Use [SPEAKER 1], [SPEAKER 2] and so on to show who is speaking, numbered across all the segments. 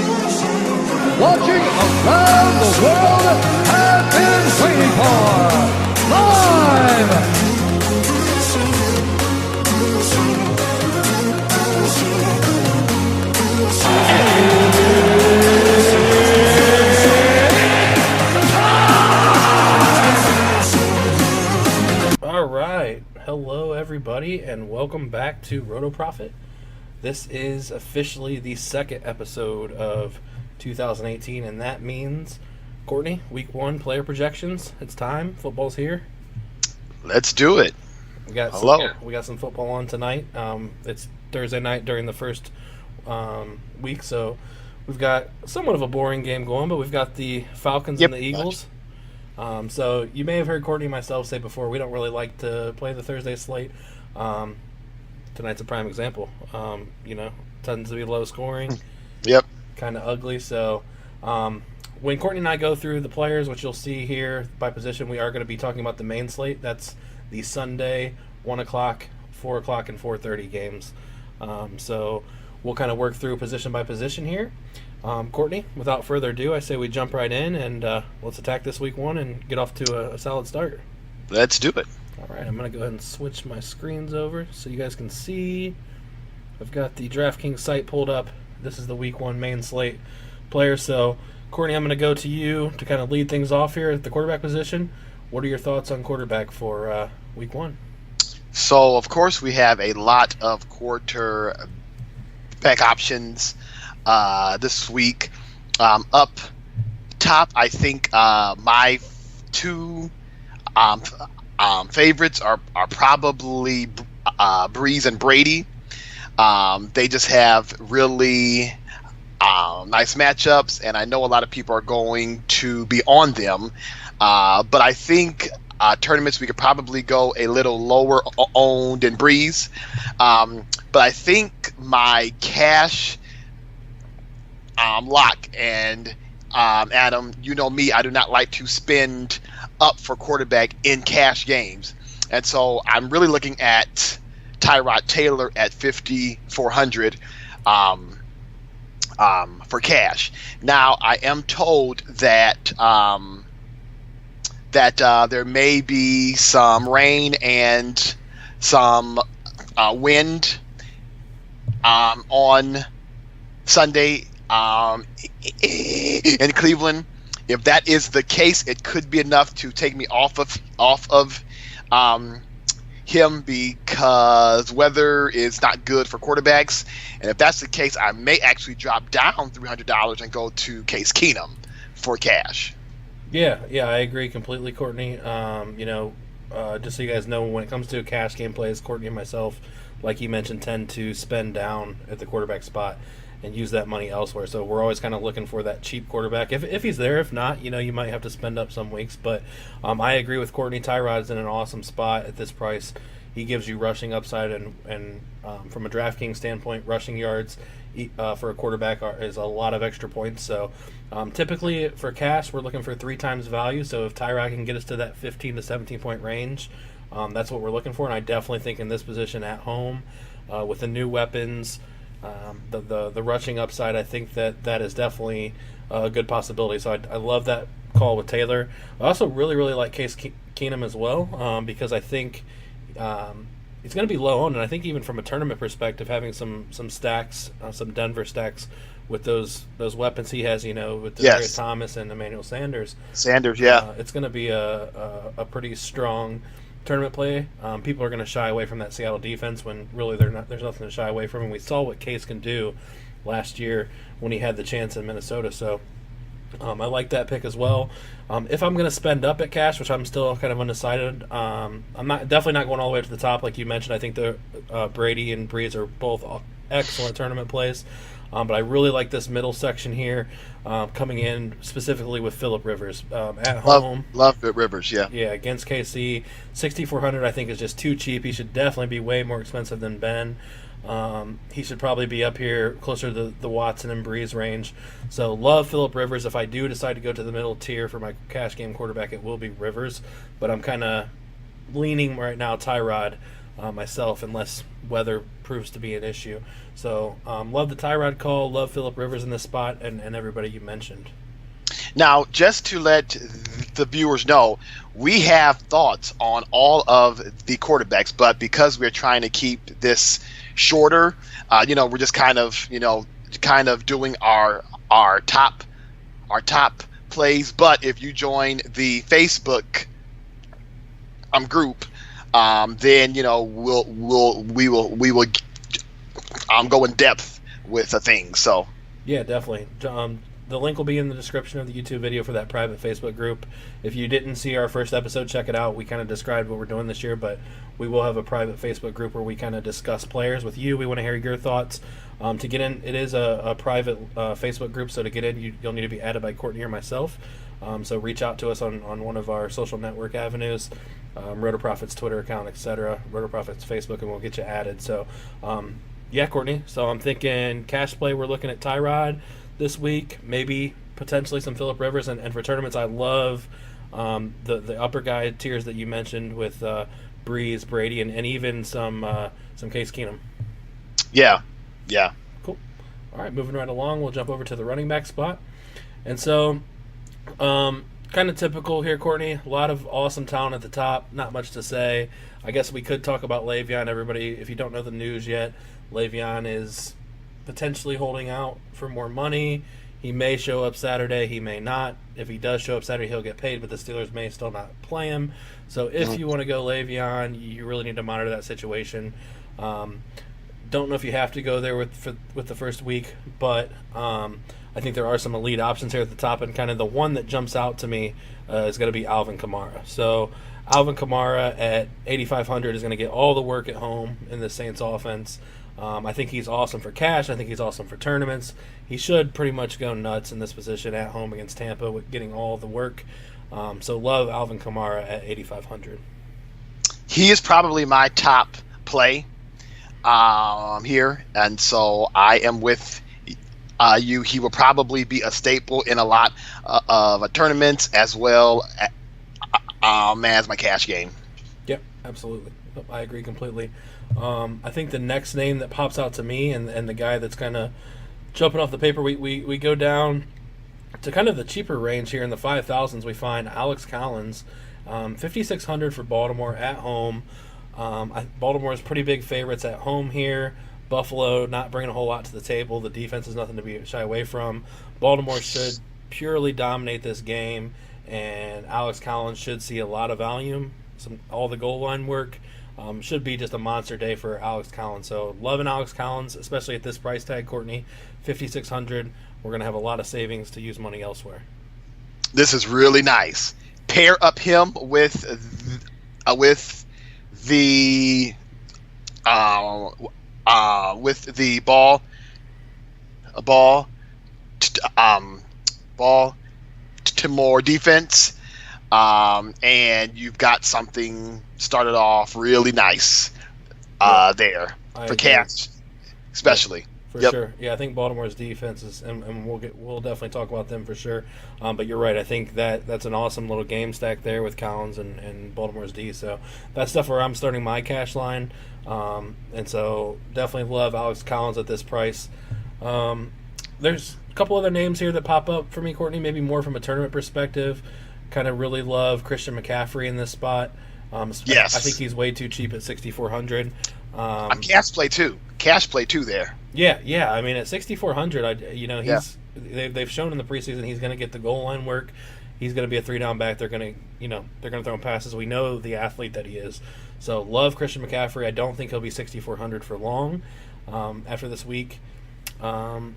[SPEAKER 1] Watching around the world have been waiting for. Live!
[SPEAKER 2] All right. Hello, everybody, and welcome back to RotoProfit. This is officially the second episode of 2018, and that means, Courtney, week one player projections. It's time. Football's here.
[SPEAKER 3] Let's do it.
[SPEAKER 2] We got some football on tonight. It's Thursday night during the first week, so we've got somewhat of a boring game going, but we've got the Falcons and the Eagles. So you may have heard Courtney and myself say before, we don't really like to play the Thursday slate. Tonight's a prime example. Tends to be low scoring.
[SPEAKER 3] Yep.
[SPEAKER 2] Kind of ugly. So when Courtney and I go through the players, which you'll see here by position, we are going to be talking about the main slate. That's the Sunday 1 o'clock, 4 o'clock, and 4:30 games. So we'll kind of work through position by position here. Courtney, without further ado, I say we jump right in and let's attack this week one and get off to a solid start.
[SPEAKER 3] Let's do it.
[SPEAKER 2] All right, I'm going to go ahead and switch my screens over so you guys can see. I've got the DraftKings site pulled up. This is the week one main slate players. So, Courtney, I'm going to go to you to kind of lead things off here at the quarterback position. What are your thoughts on quarterback for week one?
[SPEAKER 3] So, of course, we have a lot of quarterback options this week. Up top, I think my two favorites are probably Breeze and Brady. They just have really nice matchups, and I know a lot of people are going to be on them. But I think tournaments we could probably go a little lower owned than Breeze. But I think my cash lock, and Adam, you know me, I do not like to spend up for quarterback in cash games. And so I'm really looking at Tyrod Taylor at 5,400 for cash. Now, I am told that there may be some rain and some wind on Sunday in Cleveland. If that is the case, it could be enough to take me off of him, because weather is not good for quarterbacks. And if that's the case, I may actually drop down $300 and go to Case Keenum for cash.
[SPEAKER 2] Yeah, I agree completely, Courtney. Just so you guys know, when it comes to cash game plays, Courtney and myself, like you mentioned, tend to spend down at the quarterback spot and use that money elsewhere. So we're always kind of looking for that cheap quarterback. If he's there, if not, you might have to spend up some weeks. But I agree with Courtney. Tyrod's in an awesome spot at this price. He gives you rushing upside, and from a DraftKings standpoint, rushing yards for a quarterback is a lot of extra points. So typically for cash, we're looking for 3 times value. So if Tyrod can get us to that 15 to 17 point range, that's what we're looking for. And I definitely think in this position at home, with the new weapons, the rushing upside, I think that is definitely a good possibility. So I love that call with Taylor. I also really, really like Case Keenum as well, because I think it's going to be low owned, and I think even from a tournament perspective, having some stacks, some Denver stacks with those weapons he has, with Demaryius Thomas and Emmanuel Sanders. It's going to be a pretty strong tournament play. People are going to shy away from that Seattle defense when really there's nothing to shy away from. And we saw what Case can do last year when he had the chance in Minnesota. So I like that pick as well. If I'm going to spend up at cash, which I'm still kind of undecided, I'm definitely not going all the way to the top like you mentioned. I think the Brady and Breeze are both excellent tournament plays. But I really like this middle section here, coming in specifically with Phillip Rivers at home.
[SPEAKER 3] Love Rivers, yeah.
[SPEAKER 2] Yeah, against KC, 6,400 I think is just too cheap. He should definitely be way more expensive than Ben. He should probably be up here closer to the Watson and Breeze range. So love Phillip Rivers. If I do decide to go to the middle tier for my cash game quarterback, it will be Rivers. But I'm kind of leaning right now Tyrod myself, unless weather proves to be an issue. So love the Tyrod call, love Phillip Rivers in this spot, and everybody you mentioned.
[SPEAKER 3] Now, just to let the viewers know, we have thoughts on all of the quarterbacks, but because we're trying to keep this shorter, we're just kind of doing our top plays. But if you join the Facebook group, then we will go in depth with the things. So
[SPEAKER 2] yeah, definitely. The link will be in the description of the YouTube video for that private Facebook group. If you didn't see our first episode, check it out. We kind of described what we're doing this year, but we will have a private Facebook group where we kind of discuss players with you. We want to hear your thoughts. To get in, it is a private Facebook group, so to get in, you'll need to be added by Courtney or myself. So reach out to us on one of our social network avenues, RotoProfit's Twitter account, etc., RotoProfit's Facebook, and we'll get you added. So, yeah, Courtney. So I'm thinking cash play, we're looking at Tyrod this week, maybe potentially some Phillip Rivers, and for tournaments, I love the upper guy tiers that you mentioned with Breeze, Brady, and even some Case Keenum.
[SPEAKER 3] Yeah.
[SPEAKER 2] Cool. All right, moving right along, we'll jump over to the running back spot. And so, kind of typical here, Courtney. A lot of awesome talent at the top. Not much to say. I guess we could talk about Le'Veon. Everybody, if you don't know the news yet, Le'Veon is potentially holding out for more money. He may show up Saturday. He may not. If he does show up Saturday, he'll get paid, but the Steelers may still not play him. So if you want to go Le'Veon, you really need to monitor that situation. Don't know if you have to go there with the first week, but I think there are some elite options here at the top, and kind of the one that jumps out to me is going to be Alvin Kamara. So Alvin Kamara at 8,500 is going to get all the work at home in the Saints offense. I think he's awesome for cash. I think he's awesome for tournaments. He should pretty much go nuts in this position at home against Tampa with getting all the work. So love Alvin Kamara at 8,500.
[SPEAKER 3] He is probably my top play here, and so I am with you. He will probably be a staple in a lot of tournaments as well as my cash game.
[SPEAKER 2] Yep, absolutely. I agree completely. I think the next name that pops out to me and the guy that's kind of jumping off the paper, we go down to kind of the cheaper range here in the 5,000s. We find Alex Collins, 5,600 for Baltimore at home. Baltimore is pretty big favorites at home here. Buffalo not bringing a whole lot to the table. The defense is nothing to be shy away from. Baltimore should purely dominate this game, and Alex Collins should see a lot of volume, all the goal line work. Should be just a monster day for Alex Collins. So loving Alex Collins, especially at this price tag, Courtney, 5,600. We're going to have a lot of savings to use money elsewhere. This
[SPEAKER 3] is really nice. Pair up him with the Baltimore defense. And you've got something started off really nice there for cash, especially.
[SPEAKER 2] For sure. Yeah, I think Baltimore's defense is, and we'll definitely talk about them for sure. But you're right. I think that's an awesome little game stack there with Collins and Baltimore's D. So that's stuff where I'm starting my cash line. And so definitely love Alex Collins at this price. There's a couple other names here that pop up for me, Courtney, maybe more from a tournament perspective. Kind of really love Christian McCaffrey in this spot.
[SPEAKER 3] Yes.
[SPEAKER 2] I think he's way too cheap at 6,400.
[SPEAKER 3] Cash play too there.
[SPEAKER 2] Yeah. I mean, at 6,400, they've shown in the preseason he's going to get the goal line work. He's going to be a 3-down back. They're going to throw him passes. We know the athlete that he is. So love Christian McCaffrey. I don't think he'll be 6,400 for long after this week. And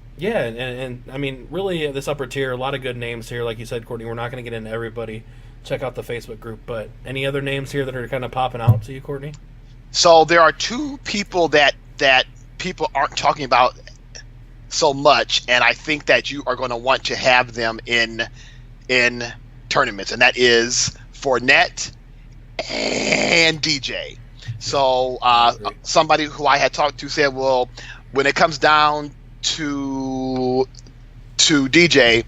[SPEAKER 2] I mean, really, this upper tier, a lot of good names here. Like you said, Courtney, we're not going to get into everybody. Check out the Facebook group. But any other names here that are kind of popping out to you, Courtney?
[SPEAKER 3] So there are two people that people aren't talking about so much, and I think that you are going to want to have them in tournaments, and that is Fournette and DJ. So somebody who I had talked to said, well, when it comes down to DJ,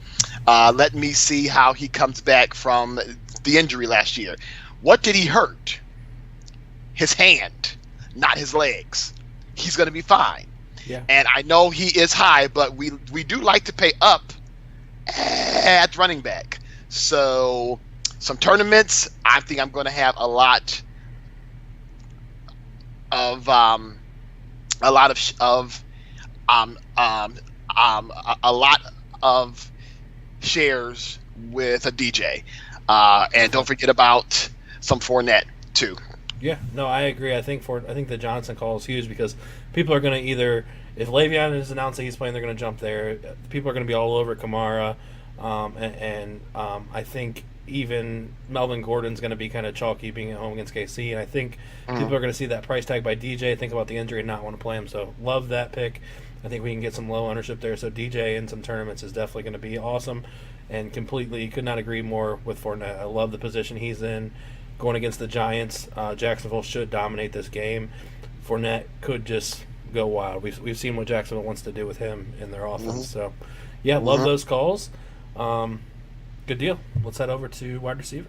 [SPEAKER 3] let me see how he comes back from the injury last year. What did he hurt? His hand. not his legs. He's going to be fine.
[SPEAKER 2] Yeah.
[SPEAKER 3] And I know he is high, but we do like to pay up at running back. So some tournaments, I think I'm going to have a lot of shares with a DJ, and don't forget about some Fournette too.
[SPEAKER 2] Yeah, no, I agree. I think the Johnson call is huge because people are going to either, if Le'Veon is announced that he's playing, they're going to jump there. People are going to be all over Kamara, and I think even Melvin Gordon's going to be kind of chalky being at home against KC, and I think people are going to see that price tag by DJ, think about the injury, and not want to play him. So love that pick. I think we can get some low ownership there. So DJ in some tournaments is definitely going to be awesome, and completely could not agree more with Fournette. I love the position he's in. Going against the Giants, Jacksonville should dominate this game. Fournette could just go wild. We've seen what Jacksonville wants to do with him in their offense. So, yeah, love those calls. Good deal. Let's head over to wide receiver.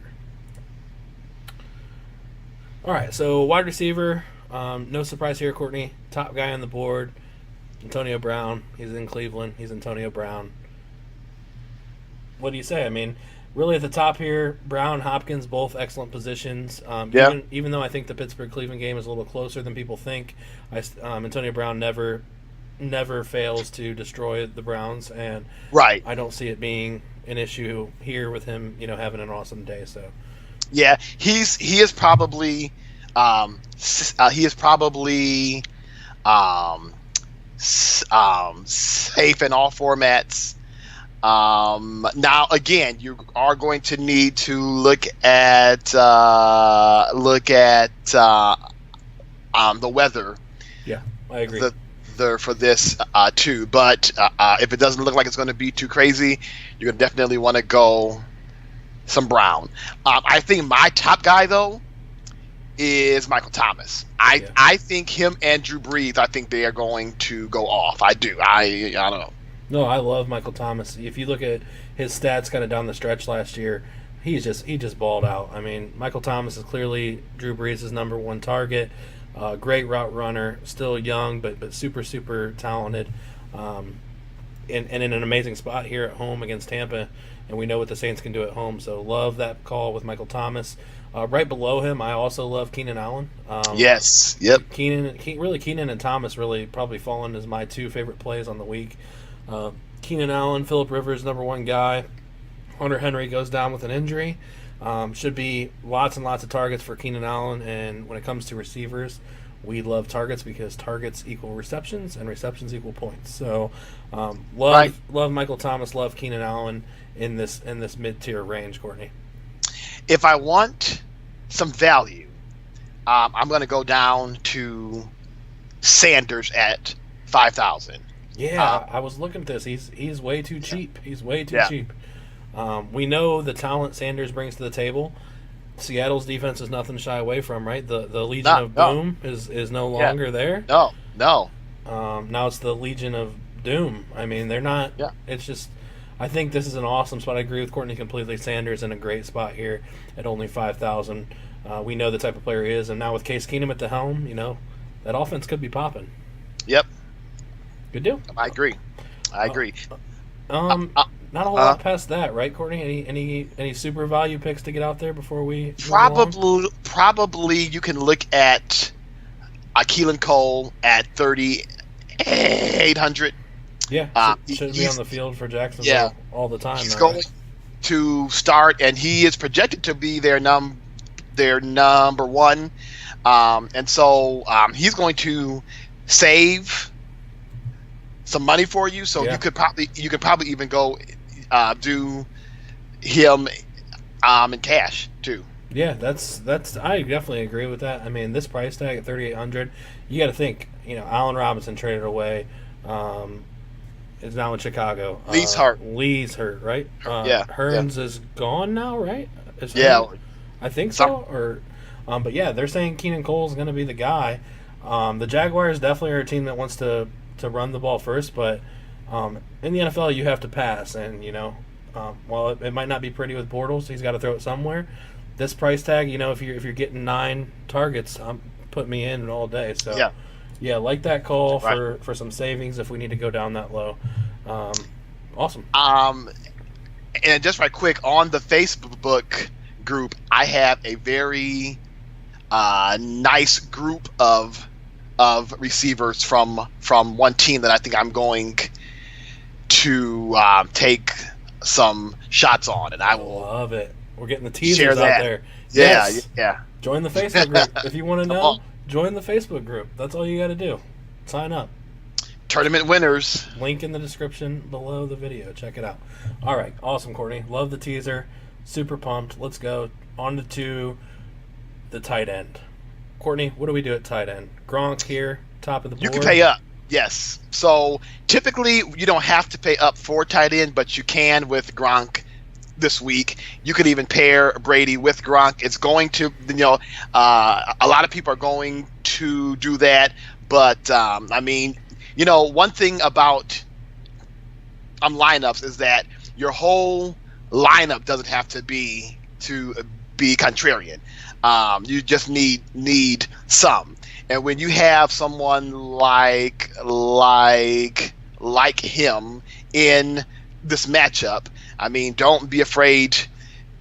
[SPEAKER 2] All right, so wide receiver, no surprise here, Courtney. Top guy on the board, Antonio Brown. He's in Cleveland. He's Antonio Brown. What do you say? I mean, really at the top here, Brown, Hopkins, both excellent positions. Even though I think the Pittsburgh-Cleveland game is a little closer than people think, Antonio Brown never fails to destroy the Browns, and I don't see it being an issue here with him, having an awesome day. So,
[SPEAKER 3] yeah, he is probably safe in all formats. Now, again, you are going to need to look at the weather.
[SPEAKER 2] Yeah, I agree.
[SPEAKER 3] For this too, but if it doesn't look like it's going to be too crazy, you're going to definitely want to go some Brown. I think my top guy though is Michael Thomas. I think him and Drew Brees, I think they are going to go off. I do. I don't know.
[SPEAKER 2] No, I love Michael Thomas. If you look at his stats kind of down the stretch last year, he just balled out. I mean, Michael Thomas is clearly Drew Brees' number one target. Great route runner, still young, but super, super talented, and in an amazing spot here at home against Tampa, and we know what the Saints can do at home, so love that call with Michael Thomas. Right below him, I also love Keenan Allen.
[SPEAKER 3] Yes, yep.
[SPEAKER 2] Keenan and Thomas really probably fallen as my two favorite plays on the week. Keenan Allen, Phillip Rivers, number one guy. Hunter Henry goes down with an injury. Should be lots and lots of targets for Keenan Allen, and when it comes to receivers, we love targets because targets equal receptions and receptions equal points. So love Michael Thomas, love Keenan Allen in this mid-tier range, Courtney.
[SPEAKER 3] If I want some value, I'm going to go down to Sanders at 5,000.
[SPEAKER 2] Yeah, I was looking at this. He's way too cheap. He's way too cheap. We know the talent Sanders brings to the table. Seattle's defense is nothing to shy away from, right? The Legion of Boom is no longer there.
[SPEAKER 3] No.
[SPEAKER 2] Now it's the Legion of Doom. I mean, they're not. Yeah. It's just, I think this is an awesome spot. I agree with Courtney completely. Sanders in a great spot here at only 5,000. We know the type of player he is, and now with Case Keenum at the helm, that offense could be popping.
[SPEAKER 3] Yep.
[SPEAKER 2] Good deal.
[SPEAKER 3] I agree.
[SPEAKER 2] Not a whole lot past that, right, Courtney? Any super value picks to get out there before we
[SPEAKER 3] probably you can look at Keelan Cole at 3,800.
[SPEAKER 2] Yeah, should be on the field for Jacksonville all the time.
[SPEAKER 3] He's going to start, and he is projected to be their number one, and so he's going to save some money for you. So you could probably even go do him in cash too.
[SPEAKER 2] Yeah, that's I definitely agree with that. I mean, this price tag at 3,800, you got to think. Allen Robinson traded away. Is now in Chicago. Lee's hurt, right? Hearns is gone now, right? I think so. Or, but yeah, they're saying Keenan Cole is going to be the guy. The Jaguars definitely are a team that wants to run the ball first, but in the NFL you have to pass, and while it might not be pretty with Bortles, he's got to throw it somewhere. This price tag, if you're getting 9 targets, put me in all day. So
[SPEAKER 3] Yeah.
[SPEAKER 2] like that call
[SPEAKER 3] Right.
[SPEAKER 2] for some savings if we need to go down that low. Awesome.
[SPEAKER 3] And just right quick on the Facebook group, I have a very nice group of receivers from one team that I think I'm going to take some shots on, and I will
[SPEAKER 2] Love it. We're getting the
[SPEAKER 3] share
[SPEAKER 2] teasers
[SPEAKER 3] that.
[SPEAKER 2] out there.
[SPEAKER 3] Yeah,
[SPEAKER 2] Yes.
[SPEAKER 3] yeah.
[SPEAKER 2] Join the Facebook group. If you want to
[SPEAKER 3] Come
[SPEAKER 2] know,
[SPEAKER 3] on.
[SPEAKER 2] join the Facebook group. That's all you got to do. Sign up.
[SPEAKER 3] Tournament winners.
[SPEAKER 2] Link in the description below the video. Check it out. All right. Awesome, Courtney. Love the teaser. Super pumped. Let's go on to the tight end. Courtney, what do we do at tight end? Gronk here, top of the board.
[SPEAKER 3] You can pay up. Yes. So typically you don't have to pay up for tight end, but you can with Gronk this week. You could even pair Brady with Gronk. It's going to, a lot of people are going to do that. But, one thing about lineups is that your whole lineup doesn't have to be contrarian. You just need some. And when you have someone like him in this matchup, don't be afraid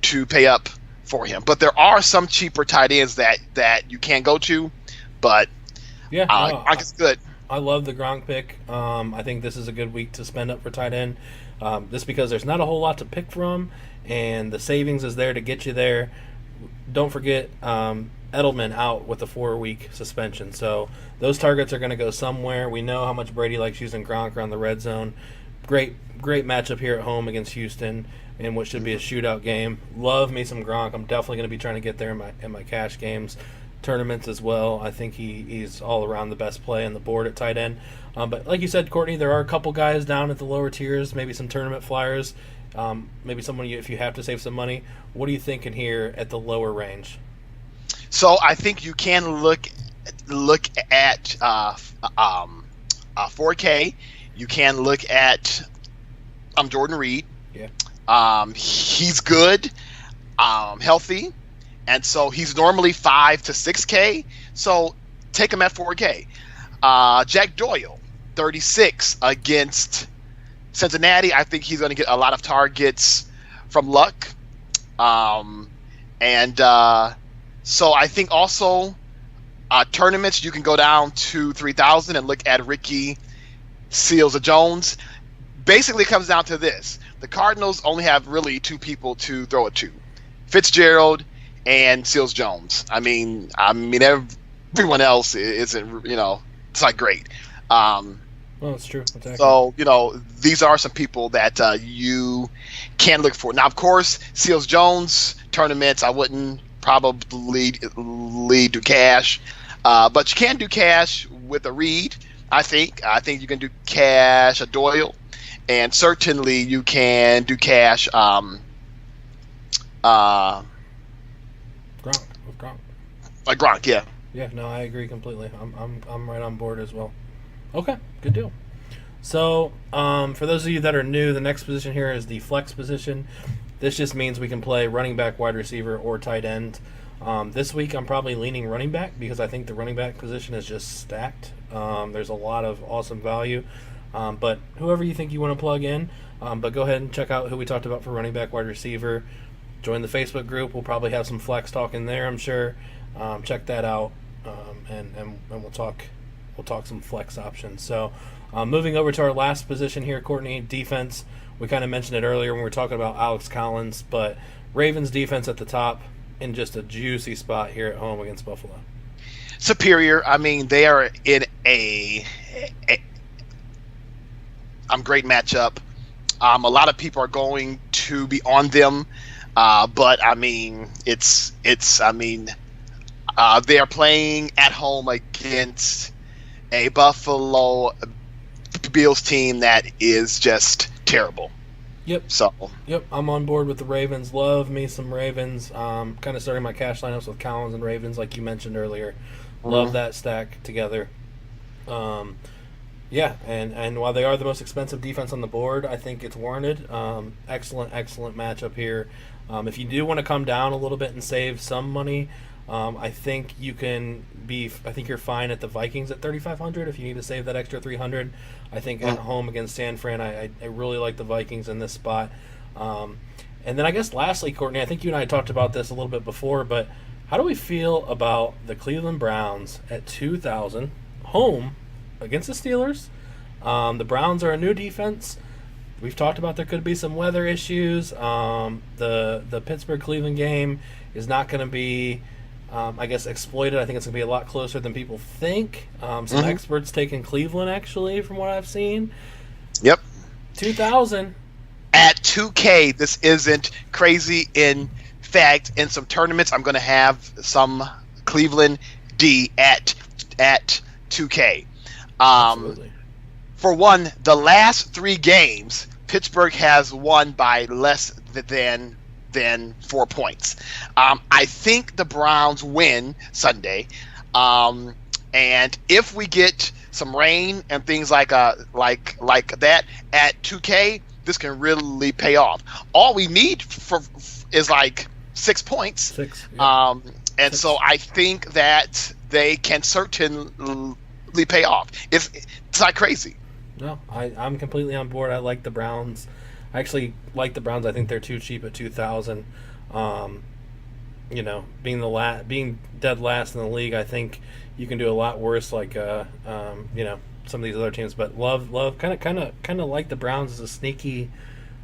[SPEAKER 3] to pay up for him. But there are some cheaper tight ends that you can go to, but Gronk is good.
[SPEAKER 2] I love the Gronk pick. I think this is a good week to spend up for tight end. Just because there's not a whole lot to pick from, and the savings is there to get you there. Don't forget Edelman out with a 4-week suspension. So those targets are going to go somewhere. We know how much Brady likes using Gronk around the red zone. Great matchup here at home against Houston in what should be a shootout game. Love me some Gronk. I'm definitely going to be trying to get there in my cash games, tournaments as well. I think he's all around the best play on the board at tight end. But like you said, Courtney, there are a couple guys down at the lower tiers, maybe some tournament flyers, maybe someone if you have to save some money. What are you thinking here at the lower range?
[SPEAKER 3] So I think you can look at 4K. You can look at Jordan Reed.
[SPEAKER 2] Yeah.
[SPEAKER 3] He's good, healthy, and so he's normally 5 to 6K. So take him at 4K. Jack Doyle, 36 against Cincinnati. I think he's going to get a lot of targets from Luck. So I think also tournaments, you can go down to 3,000 and look at Ricky Seals-Jones. Basically, it comes down to this. The Cardinals only have really two people to throw it to, Fitzgerald and Seals-Jones. Everyone else isn't, it's not great.
[SPEAKER 2] Well, it's true. Exactly.
[SPEAKER 3] So, these are some people that you can look for. Now, of course, Seals-Jones tournaments, I wouldn't probably do cash. But you can do cash with a Reed, I think. I think you can do cash a Doyle. And certainly you can do cash
[SPEAKER 2] Gronk.
[SPEAKER 3] like Gronk, yeah.
[SPEAKER 2] Yeah, no, I agree completely. I'm right on board as well. Okay, good deal. So, for those of you that are new, the next position here is the flex position. This just means we can play running back, wide receiver, or tight end. This week I'm probably leaning running back because I think the running back position is just stacked. There's a lot of awesome value. But whoever you think you want to plug in, but go ahead and check out who we talked about for running back, wide receiver. Join the Facebook group. We'll probably have some flex talk in there, I'm sure. Check that out, and we'll talk some flex options. So, moving over to our last position here, Courtney, defense. We kind of mentioned it earlier when we were talking about Alex Collins, but Ravens defense at the top in just a juicy spot here at home against Buffalo.
[SPEAKER 3] Superior. They are in a great matchup. A lot of people are going to be on them, but they are playing at home against a Buffalo Bills team that is just terrible.
[SPEAKER 2] Yep. Yep, I'm on board with the Ravens. Love me some Ravens. Kind of starting my cash lineups with Collins and Ravens, like you mentioned earlier. Love that stack together. Yeah, and while they are the most expensive defense on the board, I think it's warranted. Excellent matchup here. If you do want to come down a little bit and save some money, I think you can be. I think you're fine at the Vikings at 3,500 if you need to save that extra 300. I think at home against San Fran, I really like the Vikings in this spot. And then I guess lastly, Courtney, I think you and I talked about this a little bit before, but how do we feel about the Cleveland Browns at 2,000 home against the Steelers? The Browns are a new defense. We've talked about there could be some weather issues. The Pittsburgh-Cleveland game is not going to be, I guess, exploited. I think it's going to be a lot closer than people think. Some experts taking Cleveland, actually, from what I've seen.
[SPEAKER 3] Yep.
[SPEAKER 2] 2,000.
[SPEAKER 3] At 2K, this isn't crazy. In fact, in some tournaments, I'm going to have some Cleveland D at 2K.
[SPEAKER 2] Absolutely.
[SPEAKER 3] For one, the last 3 games, Pittsburgh has won by less than 4 points. I think the Browns win Sunday, and if we get some rain and things like that at 2K, this can really pay off. All we need is like 6 points.
[SPEAKER 2] 6. Yeah.
[SPEAKER 3] And 6. So I think that they can certainly pay off. It's not crazy.
[SPEAKER 2] No, I'm completely on board. I like the Browns. I actually like the Browns. I think they're too cheap at 2,000. Being dead last in the league, I think you can do a lot worse. Like some of these other teams, but love kind of like the Browns as a sneaky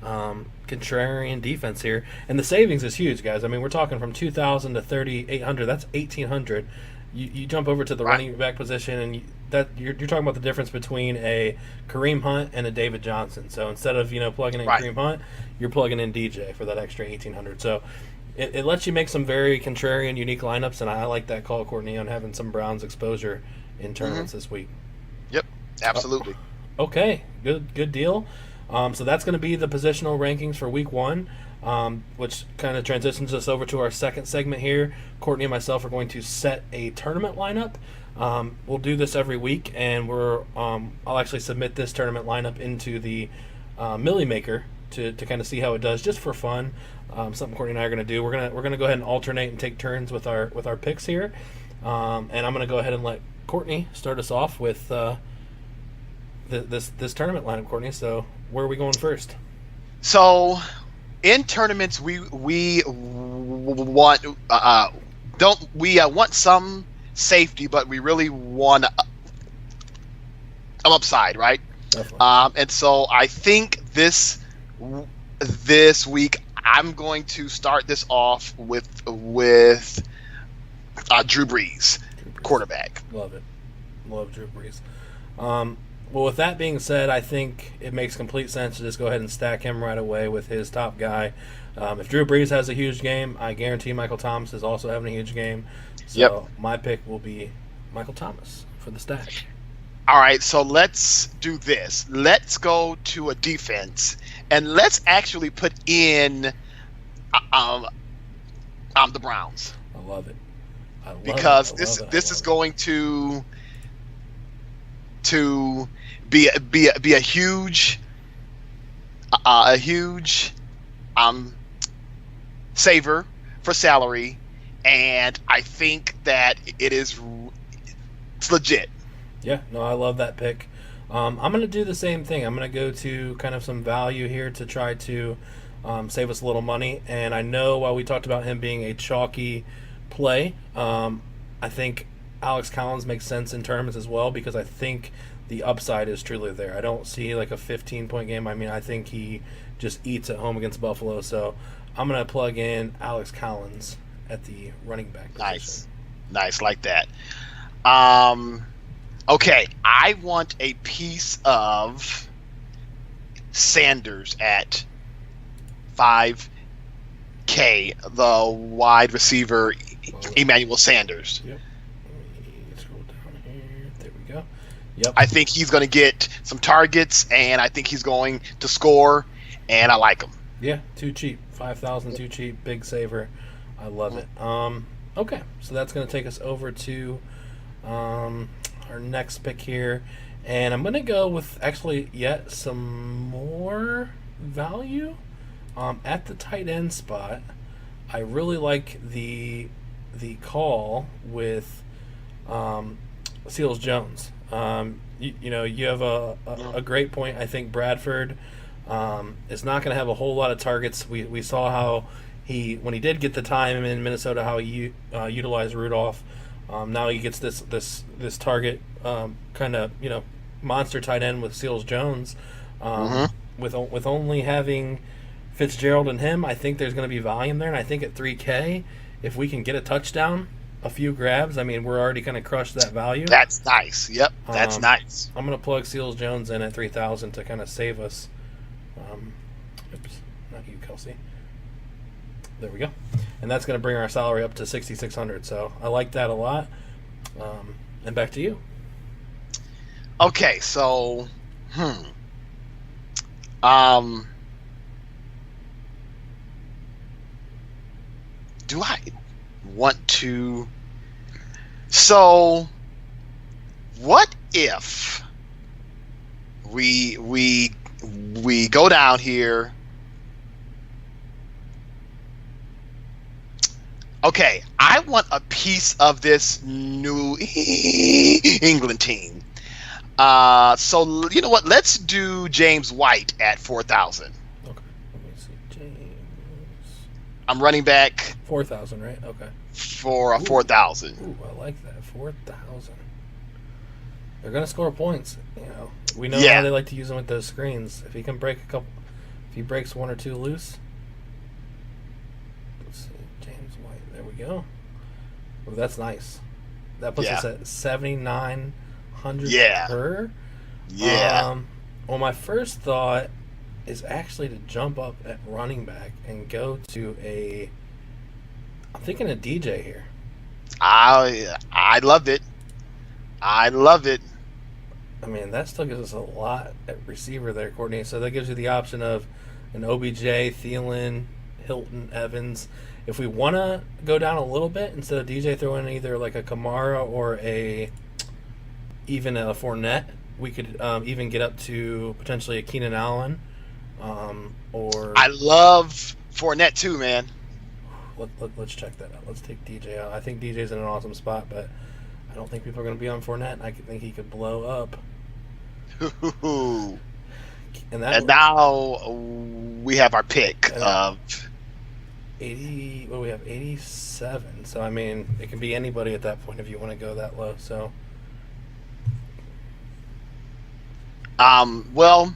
[SPEAKER 2] contrarian defense here, and the savings is huge, guys. I mean, we're talking from 2,000 to 3,800. That's 1,800. You jump over to the running back position, and you're talking about the difference between a Kareem Hunt and a David Johnson. So instead of plugging in Kareem Hunt, you're plugging in DJ for that extra 1,800. So it lets you make some very contrarian, unique lineups, and I like that call, Courtney, on having some Browns exposure in tournaments this week.
[SPEAKER 3] Yep, absolutely.
[SPEAKER 2] Okay, good deal. So that's going to be the positional rankings for week 1, which kind of transitions us over to our second segment here. Courtney and myself are going to set a tournament lineup. We'll do this every week, and I'll actually submit this tournament lineup into the Millie Maker to kind of see how it does, just for fun. Something Courtney and I are going to do. We're gonna go ahead and alternate and take turns with our picks here, and I'm going to go ahead and let Courtney start us off with this tournament lineup, Courtney. So where are we going first?
[SPEAKER 3] So in tournaments, we want want some safety, but we really want an upside, right?
[SPEAKER 2] Definitely.
[SPEAKER 3] And so I think this week I'm going to start this off with Drew Brees, quarterback.
[SPEAKER 2] Love it. Love Drew Brees. Well, with that being said, I think it makes complete sense to just go ahead and stack him right away with his top guy. If Drew Brees has a huge game, I guarantee Michael Thomas is also having a huge game. So my pick will be Michael Thomas for the stack.
[SPEAKER 3] All right, so let's do this. Let's go to a defense, and let's actually put in the Browns.
[SPEAKER 2] I love it.
[SPEAKER 3] Because this is going to be a huge saver for salary, and I think that it's legit.
[SPEAKER 2] Yeah, no, I love that pick. I'm going to do the same thing. I'm going to go to kind of some value here to try to save us a little money. And I know while we talked about him being a chalky play, I think Alex Collins makes sense in terms as well, because I think the upside is truly there. I don't see like a 15-point game. I mean, I think he just eats at home against Buffalo. So I'm going to plug in Alex Collins at the running back position.
[SPEAKER 3] Nice, like that. Okay, I want a piece of Sanders at 5K, the wide receiver, Emmanuel Sanders.
[SPEAKER 2] Yep. Let me scroll down here. There we go. Yep.
[SPEAKER 3] I think he's going to get some targets, and I think he's going to score, and I like him.
[SPEAKER 2] Yeah, too cheap. 5,000, too cheap. Big saver. I love it. Okay, so that's going to take us over to our next pick here, and I'm going to go with actually yet some more value at the tight end spot. I really like the the call with Seals Jones. You have a great point. I think Bradford is not going to have a whole lot of targets. We saw how when he did get the time in Minnesota, how he utilized Rudolph. Now he gets this target kind of monster tight end with Seals Jones. With only having Fitzgerald and him, I think there's going to be volume there, and I think at 3K, if we can get a touchdown, a few grabs, I mean, we're already going to crush that value.
[SPEAKER 3] That's nice. Yep, that's nice.
[SPEAKER 2] I'm going to plug Seals Jones in at 3,000 to kind of save us. Oops, not you, Kelsey. There we go. And that's going to bring our salary up to 6,600. So I like that a lot. And back to you.
[SPEAKER 3] Okay, so, do I want to? So, what if we go down here? Okay, I want a piece of this New England team. So you know what? Let's do James White at 4,000.
[SPEAKER 2] Okay, let me see. James.
[SPEAKER 3] I'm running back
[SPEAKER 2] 4,000, right? Okay.
[SPEAKER 3] For a 4,000.
[SPEAKER 2] Ooh, I like that. 4,000. They're gonna score points. We know how they like to use them with those screens. If he can break if he breaks one or two loose. Let's see, James White. There we go. Oh, that's nice. That puts us at 7,900 per.
[SPEAKER 3] Yeah.
[SPEAKER 2] Well, my first thought is actually to jump up at running back and go to I'm thinking a DJ here.
[SPEAKER 3] I love it. I love it.
[SPEAKER 2] I mean, that still gives us a lot at receiver there, Courtney. So that gives you the option of an OBJ, Thielen, Hilton, Evans. If we want to go down a little bit, instead of DJ throwing either like a Kamara or even a Fournette, we could even get up to potentially a Keenan Allen. I
[SPEAKER 3] love Fournette too, man.
[SPEAKER 2] Let's check that out. Let's take DJ out. I think DJ's in an awesome spot, but I don't think people are going to be on Fournette. I think he could blow up. And
[SPEAKER 3] now we have our pick of
[SPEAKER 2] 80. What do we have? 87. So I mean, it can be anybody at that point if you want to go that low. So,
[SPEAKER 3] well,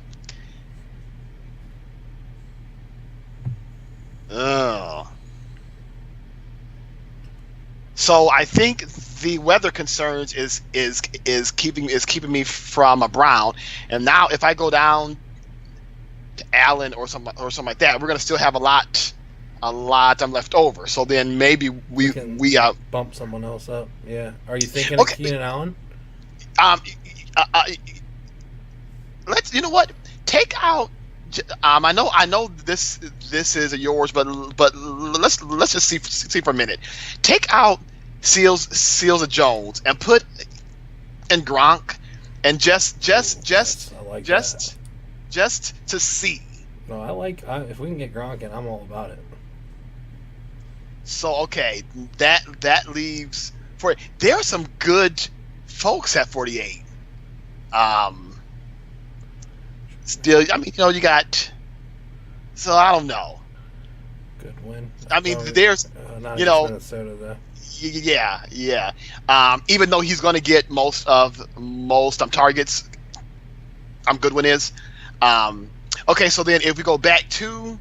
[SPEAKER 3] so I think the weather concerns is keeping me from a Brown, and now if I go down to Allen or something like that, we're gonna still have a lot left over. So then maybe we
[SPEAKER 2] bump someone else up. Yeah. Are you thinking of Keenan Allen?
[SPEAKER 3] You know what? Take out. I know this is yours, but let's just see for a minute. Take out Seals of Jones and put in Gronk, and just to see.
[SPEAKER 2] No, if we can get Gronk in, I'm all about it.
[SPEAKER 3] So okay, that leaves there are some good folks at 48. Still, I mean, you got. So I don't know.
[SPEAKER 2] Good win.
[SPEAKER 3] I mean, there's,
[SPEAKER 2] Minnesota though.
[SPEAKER 3] Yeah. Even though he's going to get most targets, Goodwin is. Okay, so then if we go back to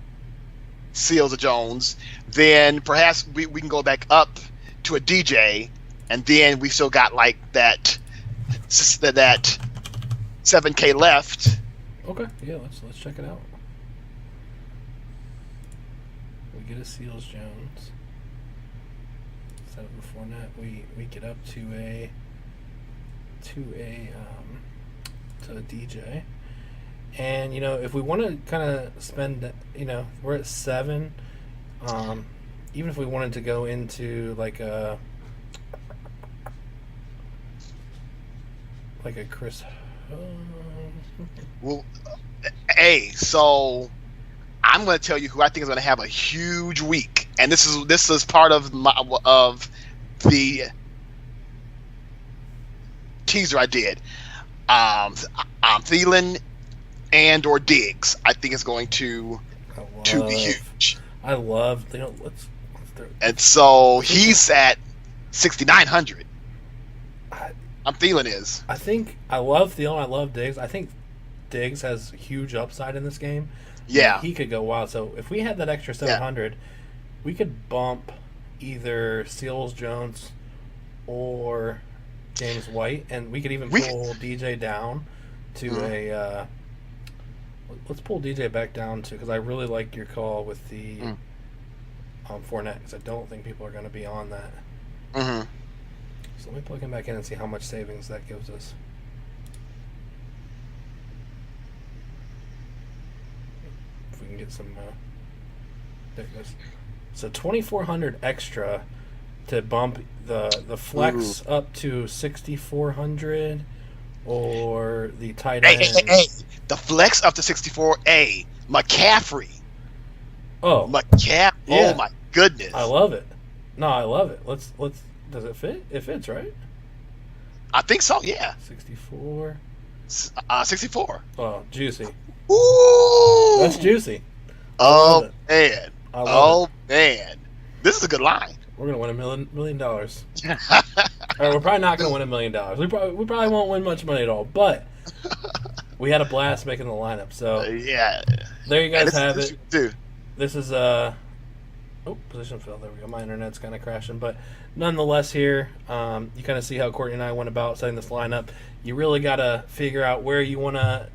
[SPEAKER 3] Seals of Jones, then perhaps we can go back up to a DJ, and then we still got like that 7K left.
[SPEAKER 2] Okay, yeah, let's check it out. We get a Seals Jones. Instead of a Fournette, we get up to a DJ. And if we want to kind of spend, we're at 7. Even if we wanted to go into like a Chris.
[SPEAKER 3] Well, hey, so I'm going to tell you who I think is going to have a huge week, and this is part of the teaser I did. Thielen and or Diggs, I think is going to be huge.
[SPEAKER 2] I love. Let's
[SPEAKER 3] and so he's at 6,900. Thielen is.
[SPEAKER 2] I think I love Thielen. I love Diggs. I think Diggs has huge upside in this game.
[SPEAKER 3] Yeah,
[SPEAKER 2] he could go wild. So if we had that extra 700, we could bump either Seals Jones or James White, and we could even pull DJ down to a. Let's pull DJ back down to, because I really like your call with the Fournette, because I don't think people are going to be on that.
[SPEAKER 3] Mm-hmm.
[SPEAKER 2] So let me plug him back in and see how much savings that gives us. If we can get some thickness. So 2,400 extra to bump the flex up to 6,400, or the tight end.
[SPEAKER 3] Hey. The flex up to 64. McCaffrey.
[SPEAKER 2] Oh,
[SPEAKER 3] Yeah. Oh my goodness.
[SPEAKER 2] I love it. No, I love it. Let's. Does it fit? It fits, right?
[SPEAKER 3] I think so. Yeah.
[SPEAKER 2] 64.
[SPEAKER 3] 64.
[SPEAKER 2] Oh, juicy.
[SPEAKER 3] Ooh.
[SPEAKER 2] That's juicy.
[SPEAKER 3] Oh man.
[SPEAKER 2] Man.
[SPEAKER 3] This is a good line.
[SPEAKER 2] We're gonna win $1 million. Or we're probably not gonna win $1 million. We probably won't win much money at all. But we had a blast making the lineup. So
[SPEAKER 3] yeah.
[SPEAKER 2] There you guys have it.
[SPEAKER 3] Dude.
[SPEAKER 2] This is position fill. There we go. My internet's kind of crashing, but nonetheless, here you kind of see how Courtney and I went about setting this lineup. You really got to figure out where you wanna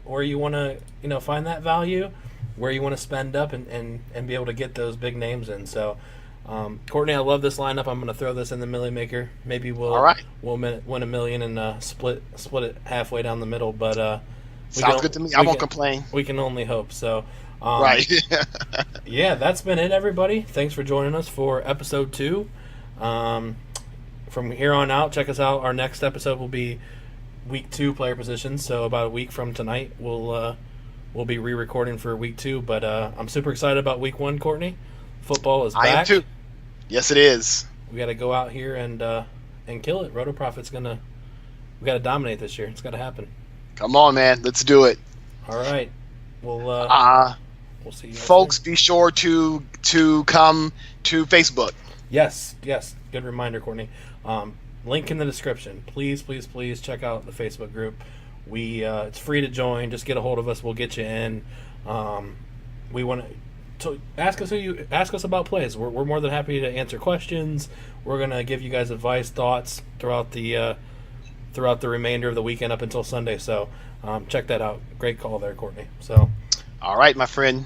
[SPEAKER 2] find that value, where you want to spend up, and be able to get those big names in. So, Courtney, I love this lineup. I'm going to throw this in the Millie Maker. Maybe we'll win $1 million and split it halfway down the middle. But
[SPEAKER 3] sounds good to me. I won't complain.
[SPEAKER 2] We can only hope. So.
[SPEAKER 3] Right.
[SPEAKER 2] Yeah, that's been it, everybody. Thanks for joining us for episode 2. From here on out, check us out. Our next episode will be week 2 player positions. So about a week from tonight, we'll be re-recording for week 2. But I'm super excited about week 1, Courtney. Football is back.
[SPEAKER 3] I am too. Yes, it is.
[SPEAKER 2] We got to go out here and kill it. RotoProfit's we got to dominate this year. It's got to happen.
[SPEAKER 3] Come on, man. Let's do it.
[SPEAKER 2] All right. We'll see you guys
[SPEAKER 3] folks,
[SPEAKER 2] later.
[SPEAKER 3] be sure to come to Facebook.
[SPEAKER 2] Yes. Good reminder, Courtney. Link in the description. Please check out the Facebook group. It's free to join. Just get a hold of us. We'll get you in. We want to ask us about plays. We're more than happy to answer questions. We're gonna give you guys advice, thoughts throughout the remainder of the weekend up until Sunday. So check that out. Great call there, Courtney. So.
[SPEAKER 3] All right, my friend.